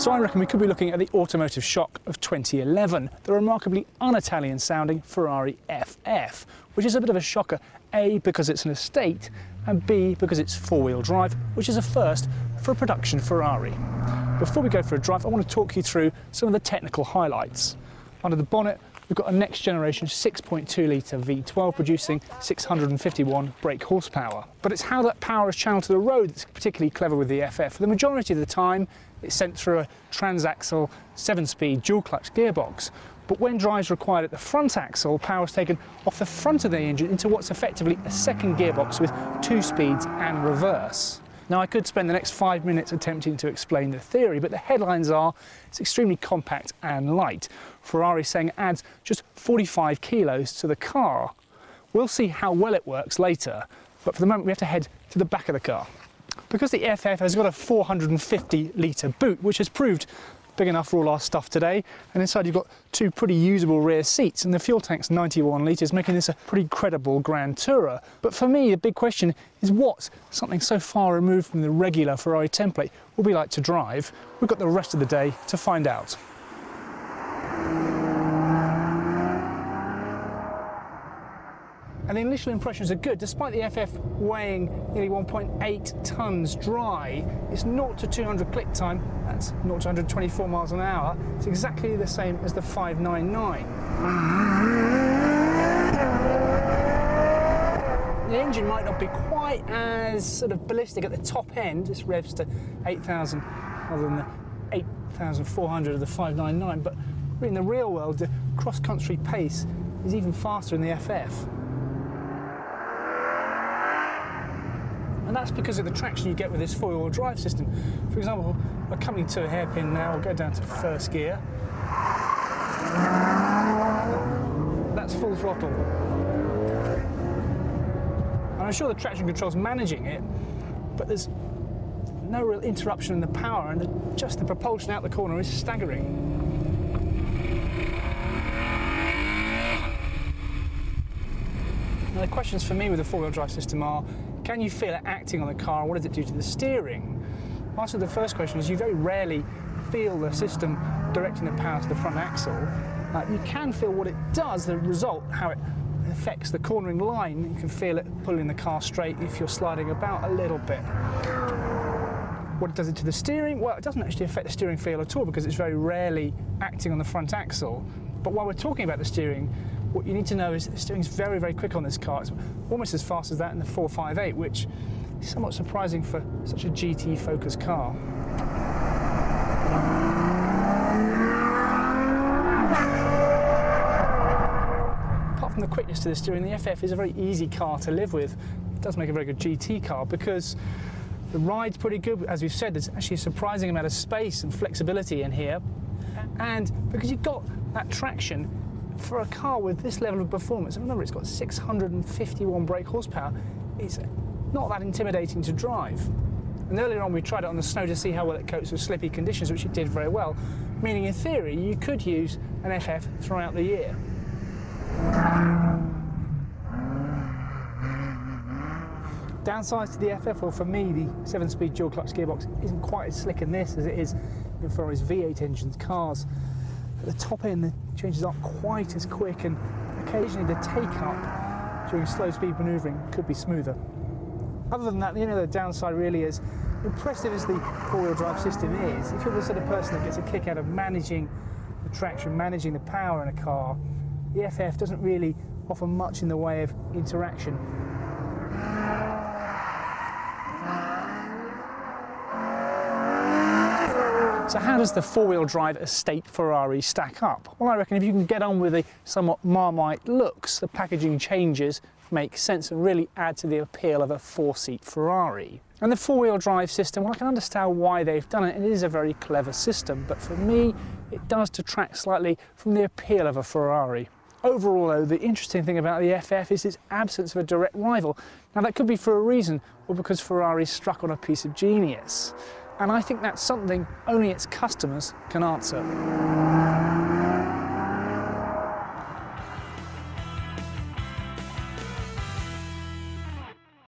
So I reckon we could be looking at the automotive shock of 2011, the remarkably un-Italian sounding Ferrari FF, which is a bit of a shocker, A, because it's an estate, and B, because it's four-wheel drive, which is a first for a production Ferrari. Before we go for a drive, I want to talk you through some of the technical highlights. Under the bonnet, we've got a next generation 6.2 litre V12 producing 651 brake horsepower. But it's how that power is channeled to the road that's particularly clever with the FF. For the majority of the time, it's sent through a transaxle 7-speed dual-clutch gearbox. But when drive's required at the front axle, power is taken off the front of the engine into what's effectively a second gearbox with 2 speeds and reverse. Now, I could spend the next 5 minutes attempting to explain the theory, but the headlines are it's extremely compact and light. Ferrari saying it adds just 45 kilos to the car. We'll see how well it works later, but for the moment we have to head to the back of the car. Because the FF has got a 450 litre boot, which has proved big enough for all our stuff today, and inside you've got 2 pretty usable rear seats, and the fuel tank's 91 litres, making this a pretty credible Grand Tourer. But for me, the big question is what something so far removed from the regular Ferrari template will be like to drive. We've got the rest of the day to find out. And the initial impressions are good. Despite the FF weighing nearly 1.8 tonnes dry, its 0 to 200 click time, that's 0 to 124 miles an hour, it's exactly the same as the 599. The engine might not be quite as sort of ballistic at the top end. This revs to 8,000 rather than the 8,400 of the 599, but in the real world, the cross-country pace is even faster in the FF. And that's because of the traction you get with this four-wheel drive system. For example, we're coming to a hairpin now, we'll go down to first gear. That's full throttle. And I'm sure the traction control's managing it, but there's no real interruption in the power, and just the propulsion out the corner is staggering. Now the questions for me with the four-wheel drive system are, can you feel it acting on the car, and what does it do to the steering? The answer to the first question is you very rarely feel the system directing the power to the front axle. You can feel what it does, the result, how it affects the cornering line. You can feel it pulling the car straight if you're sliding about a little bit. What does it to the steering? Well, it doesn't actually affect the steering feel at all because it's very rarely acting on the front axle. But while we're talking about the steering, what you need to know is the steering is very, very quick on this car. It's almost as fast as that in the 458, which is somewhat surprising for such a GT-focused car. Apart from the quickness to the steering, the FF is a very easy car to live with. It does make a very good GT car because the ride's pretty good. As we've said, there's actually a surprising amount of space and flexibility in here. And because you've got that traction, for a car with this level of performance, and remember it's got 651 brake horsepower, it's not that intimidating to drive. And earlier on we tried it on the snow to see how well it copes with slippy conditions, which it did very well, meaning in theory you could use an FF throughout the year. Downsides to the FF, well for me the 7-speed dual-clutch gearbox isn't quite as slick in this as it is in Ferrari's V8 engines cars. At the top end, the changes aren't quite as quick, and occasionally the take-up during slow-speed manoeuvring could be smoother. Other than that, the downside really is, impressive as the four-wheel drive system is, if you're the sort of person that gets a kick out of managing the traction, managing the power in a car, the FF doesn't really offer much in the way of interaction. So how does the four-wheel drive estate Ferrari stack up? Well, I reckon if you can get on with the somewhat Marmite looks, the packaging changes make sense and really add to the appeal of a four-seat Ferrari. And the four-wheel drive system, well, I can understand why they've done it. It is a very clever system, but for me, it does detract slightly from the appeal of a Ferrari. Overall, though, the interesting thing about the FF is its absence of a direct rival. Now, that could be for a reason, or because Ferrari struck on a piece of genius. And I think that's something only its customers can answer.